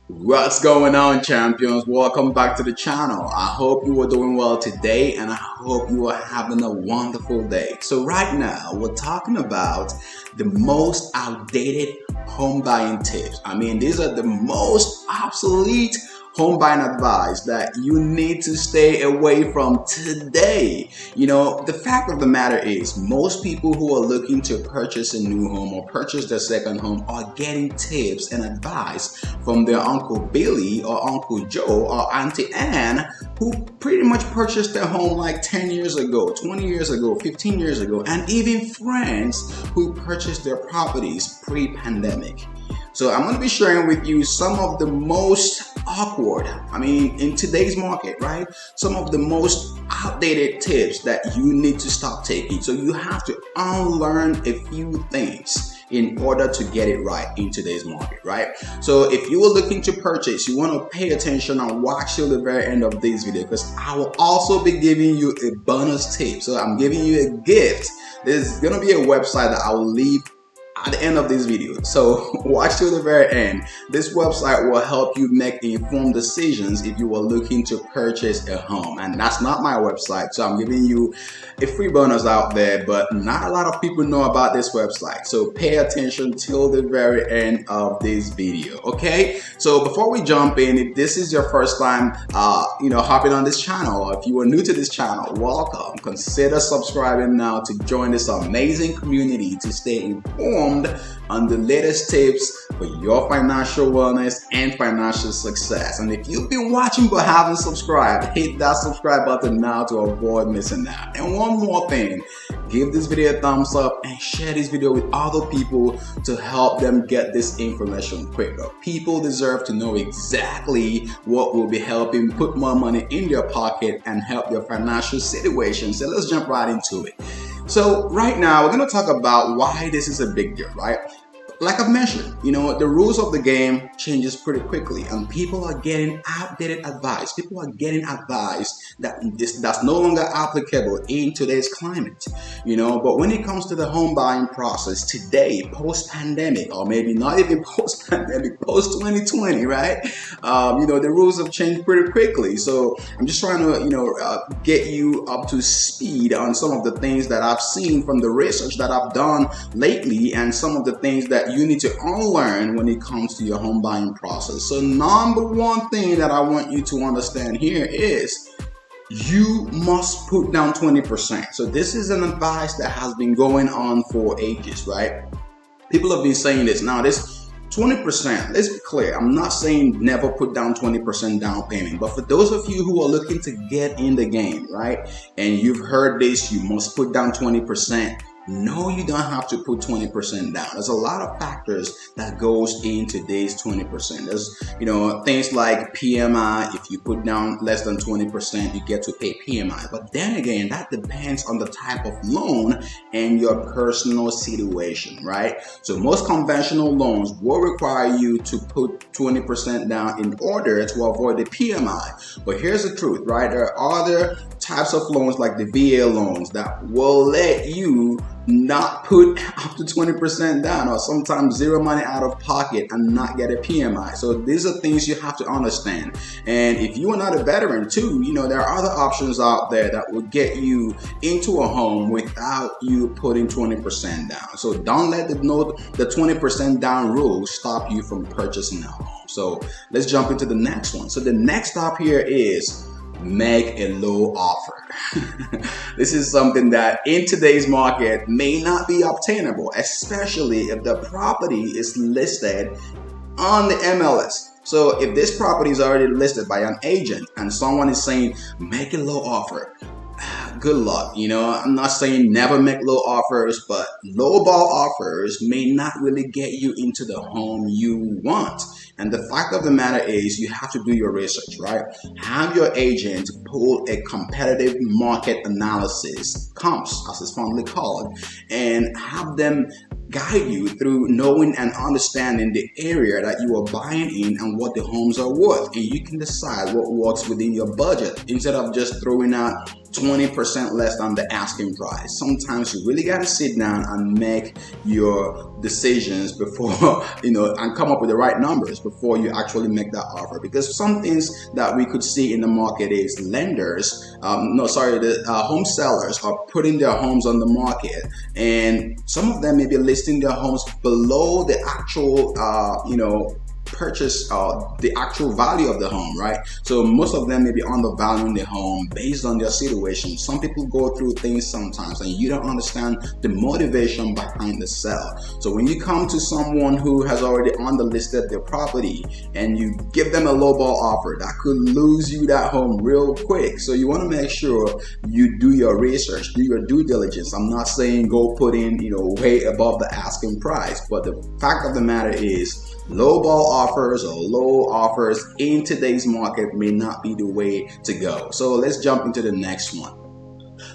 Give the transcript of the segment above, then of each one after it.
What's going on, champions? Welcome back to the channel. I hope you are doing well today and I hope you are having a wonderful day. So right now we're talking about the most outdated home buying tips. These are the most obsolete home buying advice that you need to stay away from today. The fact of the matter is most people who are looking to purchase a new home or purchase their second home are getting tips and advice from their Uncle Billy or Uncle Joe or Auntie Anne, who pretty much purchased their home like 10 years ago, 20 years ago, 15 years ago, and even friends who purchased their properties pre-pandemic. So I'm going to be sharing with you some of the most awkward, in today's market, right? Some of the most outdated tips that you need to stop taking. So you have to unlearn a few things in order to get it right in today's market, right? So if you are looking to purchase, you want to pay attention and watch till the very end of this video, because I will also be giving you a bonus tip. So I'm giving you a gift. There's going to be a website that I will leave at the end of this video, so watch till the very end. This website will help you make informed decisions if you are looking to purchase a home, and that's not my website, so I'm giving you a free bonus out there, but not a lot of people know about this website, so pay attention till the very end of this video. Okay, so before we jump in, if this is your first time hopping on this channel, or if you are new to this channel, welcome. Consider subscribing now to join this amazing community to stay informed on the latest tips for your financial wellness and financial success. And if you've been watching but haven't subscribed, hit that subscribe button now to avoid missing out. And one more thing, give this video a thumbs up and share this video with other people to help them get this information quicker. People deserve to know exactly what will be helping put more money in their pocket and help their financial situation. So let's jump right into it. So right now we're going to talk about why this is a big deal, right? Like I've mentioned, the rules of the game changes pretty quickly and people are getting outdated advice. People are getting advice that's no longer applicable in today's climate, but when it comes to the home buying process today, post-pandemic, or maybe not even post-pandemic, post-2020, right? The rules have changed pretty quickly. So I'm just trying to, get you up to speed on some of the things that I've seen from the research that I've done lately and some of the things that you need to unlearn when it comes to your home buying process. So number one thing that I want you to understand here is you must put down 20%. So this is an advice that has been going on for ages, right? People have been saying this. Now this 20%, let's be clear, I'm not saying never put down 20% down payment, but for those of you who are looking to get in the game, right, and you've heard this, you must put down 20%. No, you don't have to put 20% down. There's a lot of factors that goes into today's 20%. There's, things like PMI. If you put down less than 20%, you get to pay PMI. But then again, that depends on the type of loan and your personal situation, right? So most conventional loans will require you to put 20% down in order to avoid the PMI. But here's the truth, right? There are other types of loans like the VA loans that will let you not put up to 20% down or sometimes zero money out of pocket and not get a PMI. So these are things you have to understand. And if you are not a veteran too, there are other options out there that will get you into a home without you putting 20% down. So don't let the 20% down rule stop you from purchasing a home. So let's jump into the next one. So the next stop here is make a low offer. This is something that in today's market may not be obtainable, especially if the property is listed on the MLS. So if this property is already listed by an agent and someone is saying make a low offer, good luck. I'm not saying never make low offers, but low ball offers may not really get you into the home you want. And the fact of the matter is you have to do your research, right? Have your agent pull a competitive market analysis, comps as it's fondly called, and have them guide you through knowing and understanding the area that you are buying in and what the homes are worth. And you can decide what works within your budget instead of just throwing out 20% less than the asking price. Sometimes you really got to sit down and make your decisions before and come up with the right numbers before you actually make that offer. Because some things that we could see in the market is lenders, the home sellers are putting their homes on the market, and some of them may be listing their homes below the actual purchase the actual value of the home, right? So most of them may be undervaluing the home based on their situation. Some people go through things sometimes and you don't understand the motivation behind the sell. So when you come to someone who has already underlisted their property and you give them a lowball offer, that could lose you that home real quick. So you want to make sure you do your research, do your due diligence. I'm not saying go put in way above the asking price, but the fact of the matter is lowball offers or low offers in today's market may not be the way to go. So let's jump into the next one.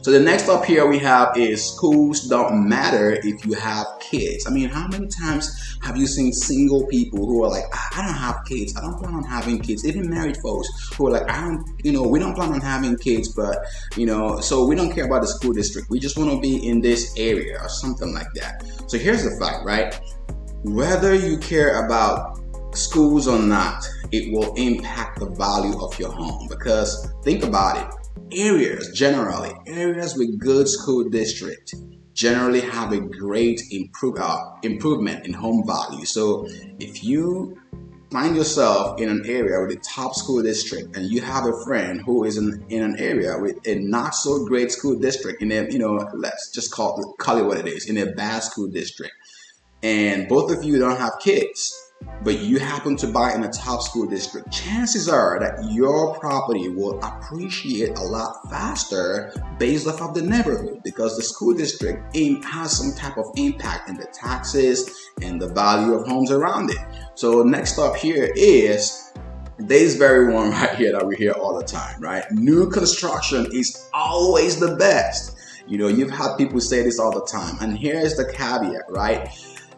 So the next up here we have is schools don't matter if you have kids. I mean, how many times have you seen single people who are like, I don't have kids, I don't plan on having kids, even married folks who are like, we don't plan on having kids, but so we don't care about the school district, we just want to be in this area or something like that. So here's the fact, right? Whether you care about schools or not, it will impact the value of your home. Because think about it, areas with good school district generally have a great improvement in home value. So if you find yourself in an area with a top school district and you have a friend who is in an area with a not so great school district, in a let's just call it what it is, in a bad school district, and both of you don't have kids, but you happen to buy in a top school district, chances are that your property will appreciate a lot faster based off of the neighborhood, because the school district has some type of impact in the taxes and the value of homes around it. So next up here is this very one right here that we hear all the time, right? New construction is always the best. You've had people say this all the time, and here's the caveat, right?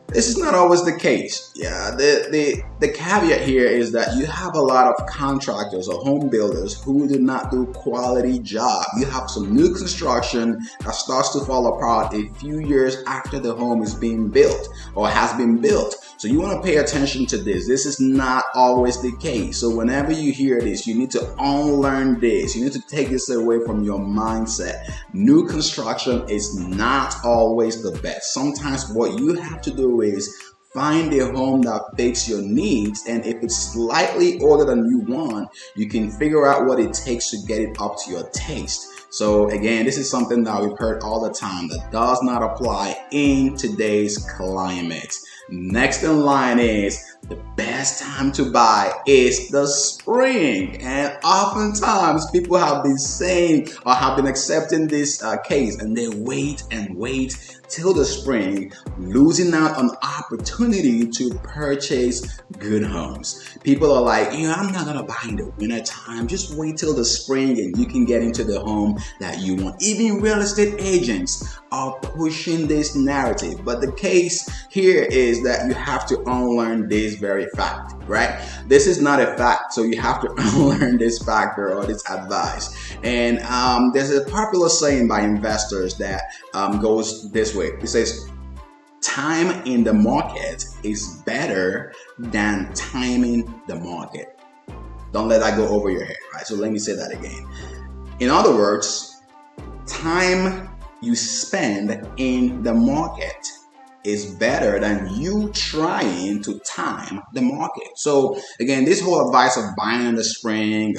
This is not always the case. Yeah, the caveat here is that you have a lot of contractors or home builders who do not do quality job. You have some new construction that starts to fall apart a few years after the home is being built or has been built. So you want to pay attention to this. This is not always the case. So whenever you hear this, you need to unlearn this. You need to take this away from your mindset. New construction is not always the best. Sometimes what you have to do is find a home that fits your needs, and if it's slightly older than you want, you can figure out what it takes to get it up to your taste. So again, this is something that we've heard all the time that does not apply in today's climate. Next in line is the best time to buy is the spring. And oftentimes people have been saying or have been accepting this case, and they wait and wait till the spring, losing out on opportunity to purchase good homes. People are like, I'm not gonna buy in the winter time. Just wait till the spring and you can get into the home that you want. Even real estate agents are pushing this narrative. But the case here is that you have to unlearn this very fact, right? This is not a fact, so you have to unlearn this factor or this advice. And there's a popular saying by investors that goes this way. It says, time in the market is better than timing the market. Don't let that go over your head, right? So let me say that again. In other words, time you spend in the market is better than you trying to time the market. So again, this whole advice of buying in the spring,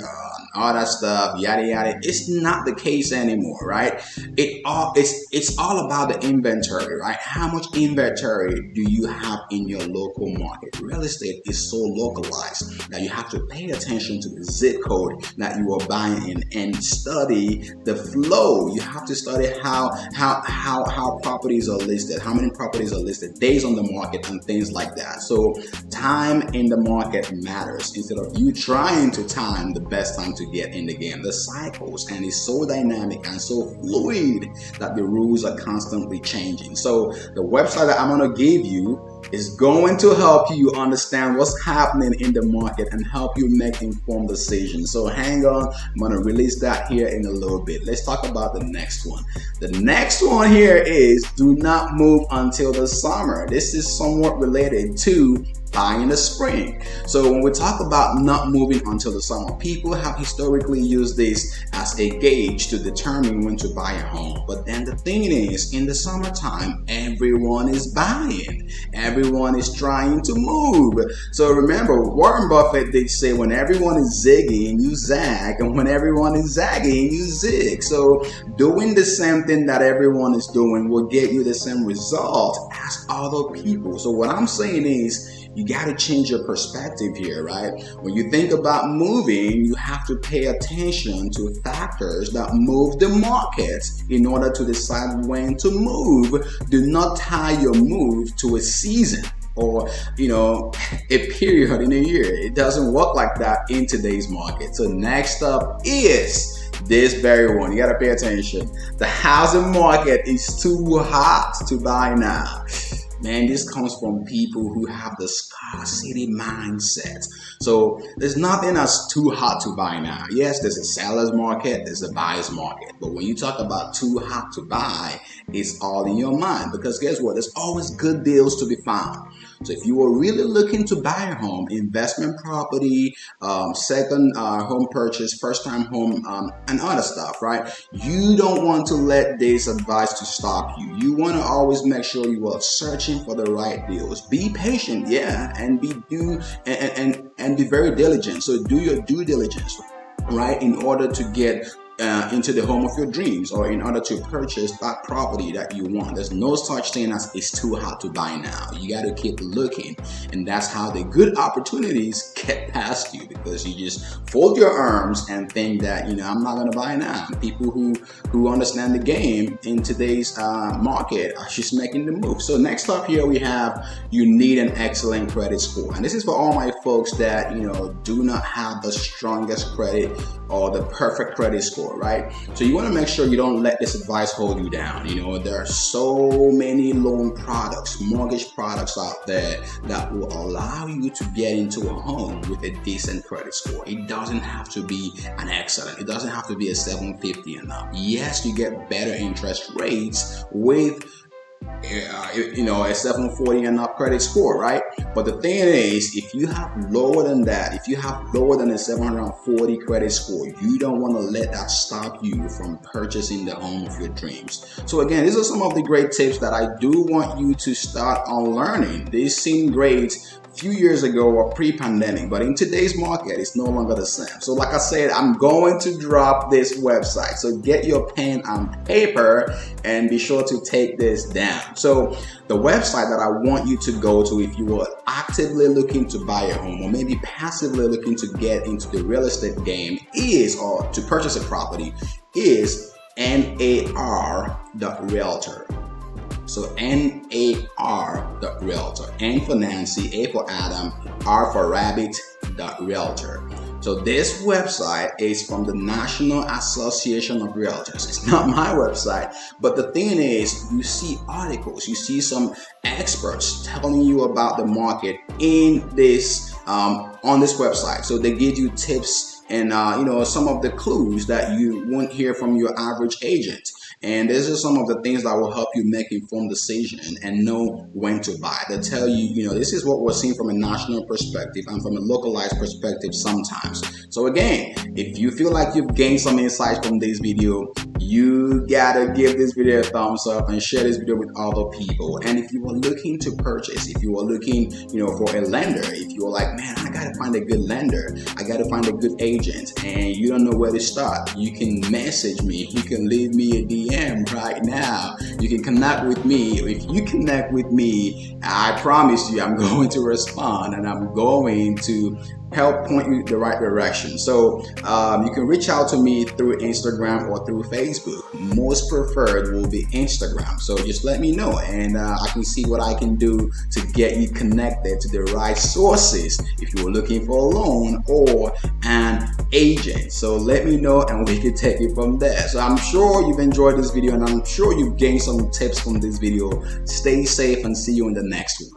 all that stuff, yada yada, it's not the case anymore, right? It's all about the inventory, right? How much inventory do you have in your local market? Real estate is so localized that you have to pay attention to the zip code that you are buying in and study the flow. You have to study how properties are listed, how many properties are listed, days on the market, and things like that. So time in the market matters instead of you trying to time the best time to get in the game. The cycles, and it's so dynamic and so fluid that the rules are constantly changing. So the website that I'm going to give you It's going to help you understand what's happening in the market and help you make informed decisions. So hang on, I'm going to release that here in a little bit. Let's talk about the next one. The next one here is do not move until the summer. This is somewhat related to buying in the spring. So when we talk about not moving until the summer, people have historically used this as a gauge to determine when to buy a home. But then the thing is, in the summertime, everyone is buying. Everyone is trying to move. So remember, Warren Buffett did say when everyone is zigging, you zag, and when everyone is zagging, you zig. So doing the same thing that everyone is doing will get you the same result as other people. So what I'm saying is, you got to change your perspective here, right? When you think about moving, you have to pay attention to factors that move the market in order to decide when to move. Do not tie your move to a season or a period in a year. It doesn't work like that in today's market. So next up is this very one. You got to pay attention. The housing market is too hot to buy now. Man, this comes from people who have the scarcity mindset. So there's nothing that's too hot to buy now. Yes, there's a seller's market, there's a buyer's market. But when you talk about too hot to buy, it's all in your mind. Because guess what? There's always good deals to be found. So if you are really looking to buy a home, investment property, second home purchase, first time home, and other stuff, right? You don't want to let this advice to stop you. You want to always make sure you are searching for the right deals. Be patient, yeah, and be very diligent. So do your due diligence, right, in order to get into the home of your dreams, or in order to purchase that property that you want. There's no such thing as it's too hot to buy now. You got to keep looking, and that's how the good opportunities get past you, because you just fold your arms and think that I'm not going to buy now. People who understand the game in today's market are just making the move. So next up here we have, you need an excellent credit score, and this is for all my folks that do not have the strongest credit or the perfect credit score. Right? So you want to make sure you don't let this advice hold you down. There are so many loan products, mortgage products out there that will allow you to get into a home with a decent credit score. It doesn't have to be an excellent. It doesn't have to be a 750 and up. Yes, you get better interest rates with a 740 and up credit score, right? But the thing is, if you have lower than that, if you have lower than a 740 credit score, you don't want to let that stop you from purchasing the home of your dreams. So again, these are some of the great tips that I do want you to start on learning. They seem great few years ago or pre-pandemic, but in today's market it's no longer the same. So like I said, I'm going to drop this website, so get your pen and paper and be sure to take this down. So the website that I want you to go to if you are actively looking to buy a home, or maybe passively looking to get into the real estate game or to purchase a property, is nar.realtor. So nar.realtor. N for Nancy, A for Adam, R for Rabbit.realtor. So this website is from the National Association of Realtors. It's not my website, but the thing is, you see articles, you see some experts telling you about the market in this on this website. So they give you tips and some of the clues that you won't hear from your average agent. And these are some of the things that will help you make informed decisions and know when to buy. They tell you, this is what we're seeing from a national perspective and from a localized perspective sometimes. So again, if you feel like you've gained some insights from this video, you gotta give this video a thumbs up and share this video with other people. And if you are looking to purchase, if you are looking, for a lender, if you are like, man, I gotta find a good lender, I gotta find a good agent, and you don't know where to start, you can message me, you can leave me a DM right now. You can connect with me. If you connect with me, I promise you I'm going to respond and I'm going to help point you the right direction. So you can reach out to me through Instagram or through Facebook. Most preferred will be Instagram. So just let me know, and I can see what I can do to get you connected to the right sources if you were looking for a loan or an agent. So let me know and we can take it from there. So I'm sure you've enjoyed this video, and I'm sure you've gained some tips from this video. Stay safe and see you in the next one.